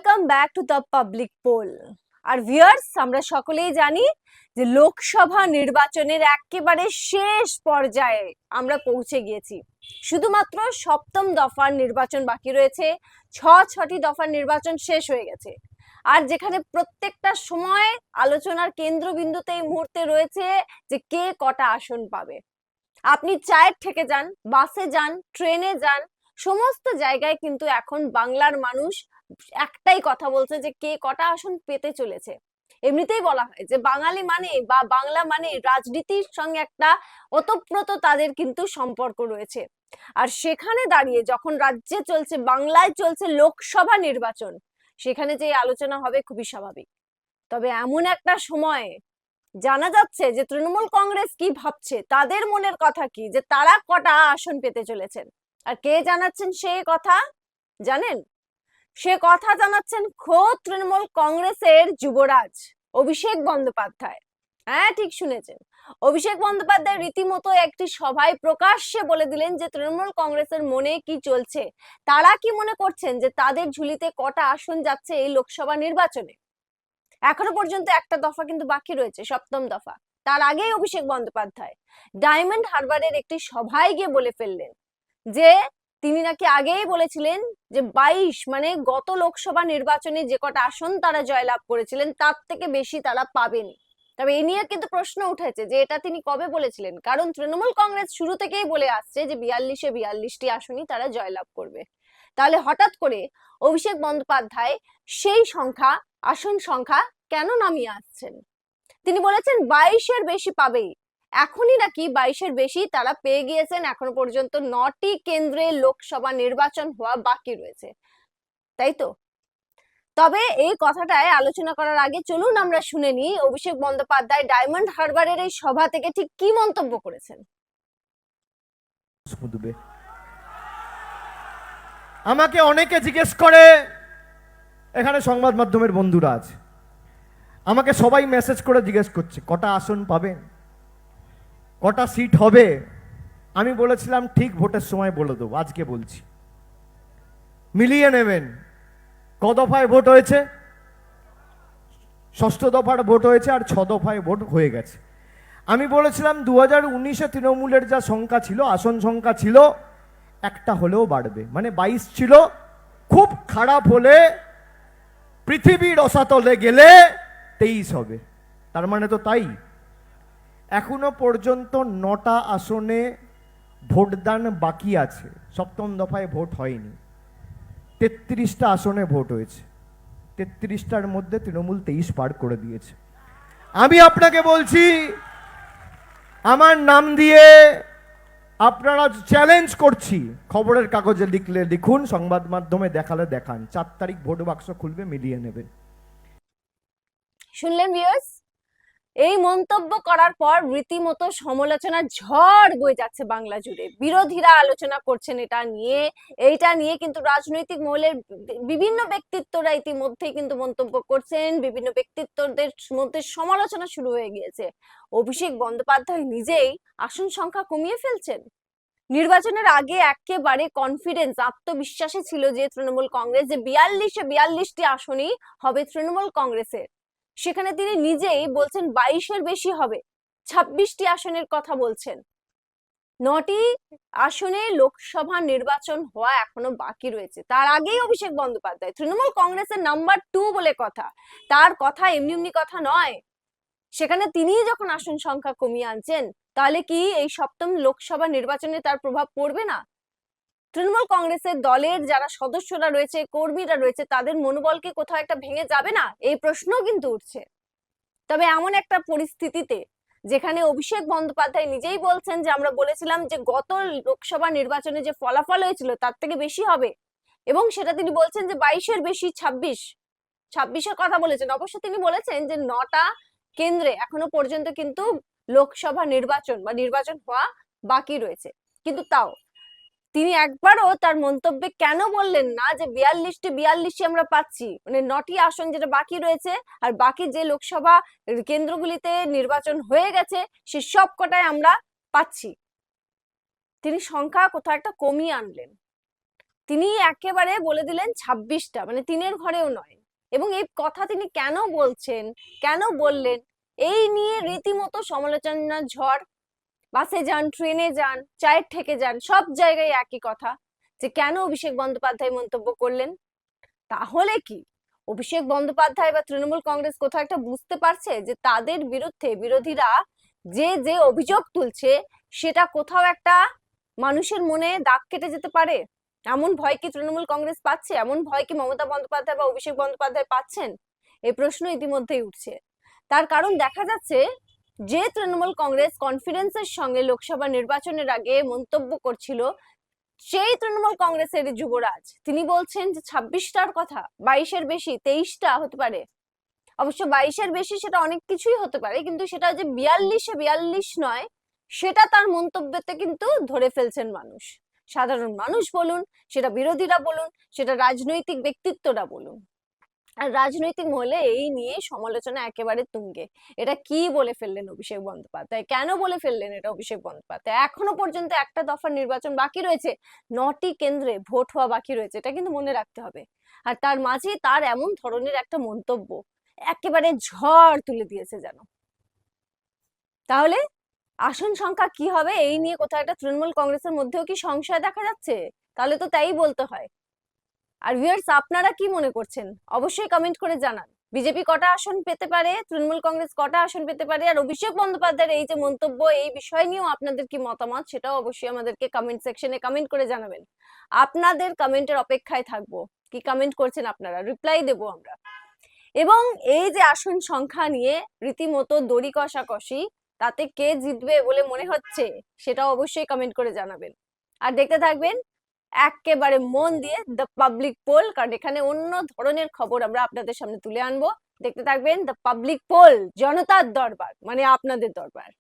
Welcome back to the public poll. আর viewers, আমরা সকলেই জানি যে লোকসভা নির্বাচনের একেবারে শেষ পর্যায়ে আমরা পৌঁছে গিয়েছি। শুধুমাত্র সপ্তম দফার নির্বাচন বাকি রয়েছে। ছটি দফার নির্বাচন শেষ হয়ে গেছে। আর যেখানে প্রত্যেকটা সময় আলোচনার কেন্দ্রবিন্দুতে এই মুহূর্তে রয়েছে যে কে কটা আসন পাবে। আপনি চায়ের থেকে যান, বাসে যান, ট্রেনে যান, সমস্ত জায়গায় কিন্তু এখন বাংলার মানুষ একটাই কথা বলছে যে কে কটা আসন পেতে চলেছে। এমনিতেই বলা হয় যে বাঙালি মানে বা বাংলা মানে রাজনীতির সঙ্গে একটা ওতপ্রোত তাদের কিন্তু সম্পর্ক রয়েছে। আর সেখানে দাঁড়িয়ে যখন রাজ্যে চলছে, বাংলায় চলছে লোকসভা নির্বাচন, সেখানে যে আলোচনা হবে খুবই স্বাভাবিক। তবে এমন একটা সময় জানা যাচ্ছে যে তৃণমূল কংগ্রেস কি ভাবছে, তাদের মনের কথা কি, যে তারা কটা আসন পেতে চলেছেন। আর কে জানাচ্ছেন সেই কথা জানেন? সে কথা জানাচ্ছেন খোদ তৃণমূল কংগ্রেসের যুবরাজ অভিষেক বন্দ্যোপাধ্যায়। হ্যাঁ, ঠিক শুনেছেন। অভিষেক বন্দ্যোপাধ্যায় রীতিমতো একটি সভায় প্রকাশ্যে বলে দিলেন যে তৃণমূল কংগ্রেসের মনে কি চলছে, তারা কি মনে করছেন যে তাদের ঝুলিতে কটা আসন যাচ্ছে এই লোকসভা নির্বাচনে। এখনো পর্যন্ত একটা দফা কিন্তু বাকি রয়েছে, সপ্তম দফা। তার আগেই অভিষেক বন্দ্যোপাধ্যায় ডায়মন্ড হারবারের একটি সভায় গিয়ে বলে ফেললেন যে তিনি নাকি আগেই বলেছিলেন যে 22 মানে গত লোকসভা নির্বাচনে যে কটা আসন তারা জয়লাভ করেছিলেন তার থেকে বেশি তারা পাবেন। তবে এ নিয়ে কিন্তু প্রশ্ন উঠেছে যে এটা তিনি কবে বলেছিলেন, কারণ তৃণমূল কংগ্রেস শুরু থেকেই বলে আসছে যে 42-42টি আসনই তারা জয়লাভ করবে। তাহলে হঠাৎ করে অভিষেক বন্দ্যোপাধ্যায় সেই আসন সংখ্যা কেন নামিয়ে আসছেন? তিনি বলেছেন 22-এর বেশি পাবেই। এখনই নাকি 22-এর বেশি তারা পেয়ে গিয়েছেন। এখনো পর্যন্ত 9টি কেন্দ্রে লোকসভা নির্বাচন হওয়া বাকি রয়েছে, তাই তো? তবে এই কথাটায় আলোচনা করার আগে চলুন আমরা শুনে নিই অভিষেক বন্দ্যোপাধ্যায় ডায়মন্ড হারবারের এই সভা থেকে ঠিক কি মন্তব্য করেছেন। আমাকে অনেকে জিজ্ঞেস করে, এখানে সংবাদ মাধ্যমের বন্ধুরা আছে, আমাকে সবাই মেসেজ করে জিজ্ঞেস করছে কটা আসন পাবেন, কটা সিট হবে। আমি বলেছিলাম ঠিক ভোটের সময় বলে দেবো, আজকে বলছি, মিলিয়ে নেবেন। ক দফায় ভোট হয়েছে? ষষ্ঠ দফার ভোট হয়েছে, আর 6 দফায় ভোট হয়ে গেছে। আমি বলেছিলাম 2019-এ তৃণমূলের যা সংখ্যা ছিল, আসন সংখ্যা ছিল, একটা হলেও বাড়বে, মানে 22 ছিল, খুব খারাপ হলে পৃথিবীর রসাতলে গেলে 23 হবে। তার মানে তো তাই। এখনো পর্যন্ত 9টা আসনে ভোটদান বাকি আছে, সপ্তম দফায় ভোট হয়নি। 33টা আসনে ভোট হয়েছে, 33টার মধ্যে তৃণমূল 23 পার করে দিয়েছে। আমি আপনাকে বলছি, আমার নাম দিয়ে আপনারা চ্যালেঞ্জ করছি, খবরের কাগজে লিখলে লিখুন, সংবাদ মাধ্যমে দেখালে দেখান, 4 তারিখ ভোট বাক্স খুলবে, মিলিয়ে নেবেন। শুনলেন ভিউয়ার্স? এই মন্তব্য করার পর রীতিমতো সমালোচনার ঝড় বয়ে যাচ্ছে বাংলা জুড়ে। বিরোধীরা আলোচনা করছেন এইটা নিয়ে কিন্তু রাজনৈতিক মহলের বিভিন্ন ব্যক্তিত্বরা ইতিমধ্যেই কিন্তু মন্তব্য করছেন। বিভিন্ন ব্যক্তিত্বদের মধ্যে সমালোচনা শুরু হয়ে গিয়েছে। অভিষেক বন্দ্যোপাধ্যায় নিজেই আসন সংখ্যা কমিয়ে ফেলছেন। নির্বাচনের আগে একেবারে কনফিডেন্স, আত্মবিশ্বাসে ছিল যে তৃণমূল কংগ্রেস যে 42-42টি আসনই হবে তৃণমূল কংগ্রেসের। সেখানে তিনি নিজেই বলছেন 22-এর বেশি হবে, 26টি আসনের কথা বলছেন। 9টি আসনে লোকসভা নির্বাচন হওয়া এখনো বাকি রয়েছে। তার আগেই অভিষেক বন্দ্যোপাধ্যায়, তৃণমূল কংগ্রেসের নাম্বার 2 বলে কথা, তার কথা এমনি এমনি কথা নয়। সেখানে তিনি যখন আসন সংখ্যা কমিয়ে আনছেন, তাহলে কি এই সপ্তম লোকসভা নির্বাচনে তার প্রভাব পড়বে না? তৃণমূল কংগ্রেসের দলের যারা সদস্যরা রয়েছে, কর্মীরা রয়েছে, তাদের মনোবলকে কোথাও একটা ভেঙে যাবে না, এই প্রশ্ন কিন্তু উঠছে। তবে এমন একটা পরিস্থিতিতে যেখানে অভিষেক বন্দ্যোপাধ্যায় নিজেই বলছেন যে আমরা বলেছিলাম যে গত লোকসভা নির্বাচনে যে ফলাফল হয়েছিল তার থেকে বেশি হবে, এবং সেটা তিনি বলছেন যে 22-এর বেশি 26-এর কথা বলেছেন। অবশ্য তিনি বলেছেন যে 9টা কেন্দ্রে এখনো পর্যন্ত কিন্তু লোকসভা নির্বাচন হওয়া বাকি রয়েছে। কিন্তু তাও তিনি একবারও তার মন্তব্যে কেন বললেন না যে 42টি আমরা পাচ্ছি, মানে 9টি আসন যেটা বাকি রয়েছে, আর বাকি যে লোকসভা কেন্দ্রগুলিতে নির্বাচন হয়ে গেছে সে সব কটাই আমরা পাচ্ছি। তিনি সংখ্যা কোথাও একটা কমিয়ে আনলেন। তিনি একেবারে বলে দিলেন 26টা, মানে 3-এর ঘরেও নয়, এবং এই কথা তিনি কেন বলছেন, কেন বললেন, এই নিয়ে রীতিমতো সমালোচনার ঝড়। বাসে যান, ট্রেনে যান, চায়ের ঠেকে যান, সব জায়গায় একই কথা, যে কেন অভিষেক বন্দ্যোপাধ্যায় মন্তব্য করলেন। তাহলে কি অভিষেক বন্দ্যোপাধ্যায় বা তৃণমূল কংগ্রেস কোথাও একটা বুঝতে পারছে যে তাদের বিরুদ্ধে বিরোধীরা যে যে অভিযোগ তুলছে সেটা কোথাও একটা মানুষের মনে দাগ কেটে যেতে পারে? এমন ভয় কি তৃণমূল কংগ্রেস পাচ্ছে? এমন ভয় কি মমতা বন্দ্যোপাধ্যায় বা অভিষেক বন্দ্যোপাধ্যায় পাচ্ছেন? এই প্রশ্ন ইতিমধ্যেই উঠছে। তার কারণ দেখা যাচ্ছে যে তৃণমূল কংগ্রেস কনফিডেন্সের সঙ্গে লোকসভা নির্বাচনের আগে মন্তব্য করছিল, সেই তৃণমূল কংগ্রেসের যুবরাজ তিনি বলছেন যে 26টার কথা, 22-এর বেশি, 23টা হতে পারে। অবশ্য 22-এর বেশি সেটা অনেক কিছুই হতে পারে, কিন্তু সেটা যে 42-এ 42 নয়, সেটা তার মন্তব্যতে কিন্তু ধরে ফেলছেন মানুষ। সাধারণ মানুষ বলুন, সেটা বিরোধীরা বলুন, সেটা রাজনৈতিক ব্যক্তিত্বরা বলুন। আর রাজনৈতিক মহলে এই নিয়ে সমালোচনা একেবারে তুঙ্গে। এটা কি বলে ফেললেন অভিষেক বন্দ্যোপাধ্যায়? কেন বলে ফেললেন এটা অভিষেক বন্দ্যোপাধ্যায়? এখনো পর্যন্ত একটা দফার নির্বাচন বাকি রয়েছে, 9টি কেন্দ্রে ভোট হওয়া বাকি রয়েছে, এটা কিন্তু মনে রাখতে হবে। আর তার মাঝে তার এমন ধরনের একটা মন্তব্য একেবারে ঝড় তুলে দিয়েছে যেন। তাহলে আসন সংখ্যা কি হবে এই নিয়ে কোথাও একটা তৃণমূল কংগ্রেসের মধ্যেও কি সংশয় দেখা যাচ্ছে? তাহলে তো তাই বলতে হয়। আর ভিউয়ার্স, আপনারা কি মনে করছেন অবশ্যই কমেন্ট করে জানান। বিজেপি কটা আসন পেতে পারে, তৃণমূল কংগ্রেস কটা আসন পেতে পারে, আর অভিষেক বন্দ্যোপাধ্যায়ের এই যে মন্তব্য, এই বিষয় নিয়েও আপনাদের কি মতামত সেটাও অবশ্যই আমাদেরকে কমেন্ট সেকশনে কমেন্ট করে জানাবেন। আপনাদের কমেন্টের অপেক্ষায় থাকবো। কি কমেন্ট করছেন আপনারা, রিপ্লাই দেবো আমরা। এবং এই যে আসন সংখ্যা নিয়ে রীতিমতো দড়ি কষাকষি, তাতে কে জিতবে বলে মনে হচ্ছে সেটাও অবশ্যই কমেন্ট করে জানাবেন। আর দেখতে থাকবেন একেবারে মন দিয়ে দ্য পাবলিক পোল, কারণ এখানে অন্য ধরনের খবর আমরা আপনাদের সামনে তুলে আনবো। দেখতে থাকবেন দ্য পাবলিক পোল, জনতার দরবার, মানে আপনাদের দরবার।